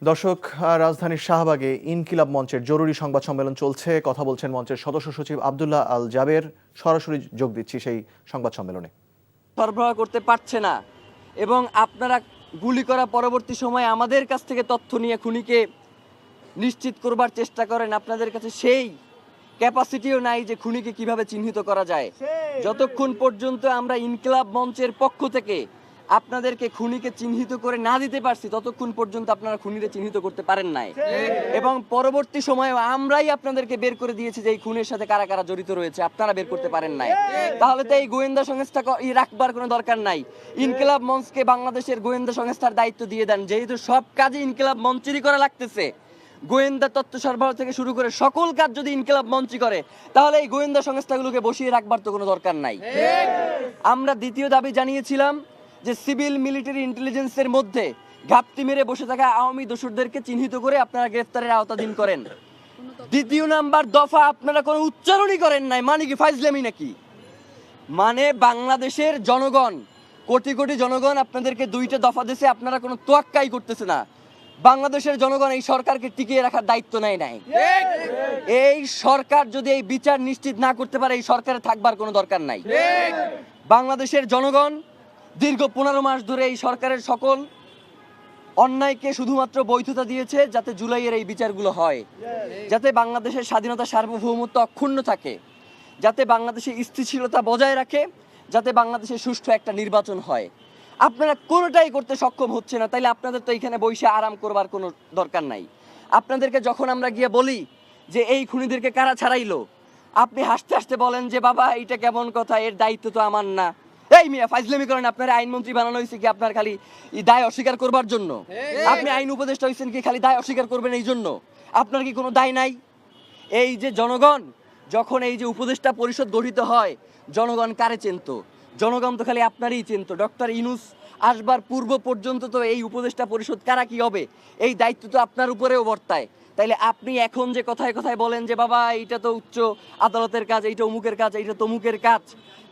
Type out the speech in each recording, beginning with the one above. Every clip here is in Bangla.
দর্শক, রাজধানীর শাহবাগে ইনকিলাব মঞ্চের জরুরি সংবাদ সম্মেলন চলছে। কথা বলছেন মঞ্চের সদস্য সচিব আব্দুল্লাহ আল জাবের। সরাসরি যোগ দিচ্ছি সেই সংবাদ সম্মেলনে। সরবরাহ করতে পারছে না এবং আপনারা গুলি করা পরবর্তী সময়ে আমাদের কাছ থেকে তথ্য নিয়ে খুনিকে নিশ্চিত করবার চেষ্টা করেন। আপনাদের কাছে সেই ক্যাপাসিটিও নাই যে খুনিকে কিভাবে চিহ্নিত করা যায়। যতক্ষণ পর্যন্ত আমরা ইনকিলাব মঞ্চের পক্ষ থেকে আপনাদেরকে খুনিকে চিহ্নিত করে না দিতে পারছি, ততক্ষণ পর্যন্ত আপনারা খুনিকে চিহ্নিত করতে পারেন নাই। এবং পরবর্তী সময়ে আমরাই আপনাদেরকে বের করে দিয়েছি যে এই খুনের সাথে কারা কারা জড়িত রয়েছে, আপনারা বের করতে পারেন নাই। তাহলে তো এই গোয়েন্দা সংস্থা রাখবার কোনো দরকার নাই। ইনকিলাব মঞ্চকে বাংলাদেশের গোয়েন্দা সংস্থার দায়িত্ব দিয়ে দেন। যেহেতু সব কাজে ইনকিলাব মঞ্চেরই করা লাগতেছে, গোয়েন্দা তথ্য সরবরাহ থেকে শুরু করে সকল কাজ যদি ইনকিলাব মঞ্চই করে, তাহলে এই গোয়েন্দা সংস্থাগুলোকে বসিয়ে রাখবার তো কোনো দরকার নাই। আমরা দ্বিতীয় দাবি জানিয়েছিলাম যে সিভিল মিলিটারি ইন্টেলিজেন্সের মধ্যে ঘাপটি মেরে বসে থাকা আওয়ামী দোসরদেরকে চিহ্নিত করে আপনারা গ্রেফতারের আওতাধীন করেন। দ্বিতীয় নাম্বার দফা আপনারা কোনো উচ্চারণই করেন নাই। মানে কি ফাইজলামি নাকি? মানে বাংলাদেশের জনগণ, কোটি কোটি জনগণ আপনাদেরকে দুইটা দফা দিয়েছে, আপনারা কোনো তোয়াক্কাই করতেছে না। বাংলাদেশের জনগণ এই সরকারকে টিকিয়ে রাখার দায়িত্ব নেয় নাই। এই সরকার যদি এই বিচার নিশ্চিত না করতে পারে, এই সরকারে থাকবার কোনো দরকার নাই। বাংলাদেশের জনগণ দীর্ঘ 15 মাস ধরে এই সরকারের সকল অন্যায়কে শুধুমাত্র বৈধতা দিয়েছে যাতে জুলাইয়ের এই বিচারগুলো হয়, যাতে বাংলাদেশের স্বাধীনতা সার্বভৌমত্ব অক্ষুণ্ণ থাকে, যাতে বাংলাদেশের স্থিতিশীলতা বজায় রাখে, যাতে বাংলাদেশে সুষ্ঠু একটা নির্বাচন হয়। আপনারা কোনোটাই করতে সক্ষম হচ্ছে না। তাইলে আপনাদের তো এখানে বসে আরাম করবার কোনো দরকার নাই। আপনাদেরকে যখন আমরা গিয়ে বলি যে এই খুনিদেরকে কারা ছাড়াইলো, আপনি হাসতে হাসতে বলেন যে বাবা এইটা কেমন কথা, এর দায়িত্ব তো আমার না। এই মিয়া ফাইজলামি করেন। আপনার আইনমন্ত্রী বানানো হয়েছে কি আপনার খালি দায় অস্বীকার করবার জন্য? আপনি আইন উপদেষ্টা হয়েছেন কি খালি দায় অস্বীকার করবেন এই জন্য? আপনার কি কোনো দায় নাই? এই যে জনগণ, যখন এই যে উপদেষ্টা পরিষদ গঠিত হয়, জনগণ কারে চিনত? জনগণ তো খালি আপনারই চিনত। ডক্টর ইউনূস আসবার পূর্ব পর্যন্ত তো এই উপদেষ্টা পরিষদ কারা কি হবে, এই দায়িত্ব তো আপনার উপরেও বর্তায়। তাইলে আপনি এখন যে কথায় কথায় বলেন যে বাবা এইটা তো উচ্চ আদালতের কাজ, এইটা অমুকের কাজ, এইটা তমুকের কাজ,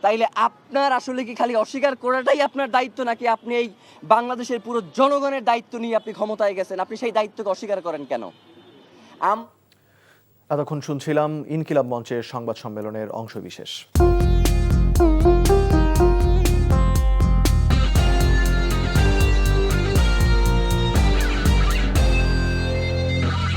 তাইলে আপনার আসলে কি খালি অস্বীকার করাটাই আপনার দায়িত্ব, নাকি আপনি এই বাংলাদেশের পুরো জনগণের দায়িত্ব নিয়ে আপনি ক্ষমতায় গেছেন? আপনি সেই দায়িত্বকে অস্বীকার করেন কেন? এতক্ষণ শুনছিলাম ইনকিলাব মঞ্চের সংবাদ সম্মেলনের অংশবিশেষ।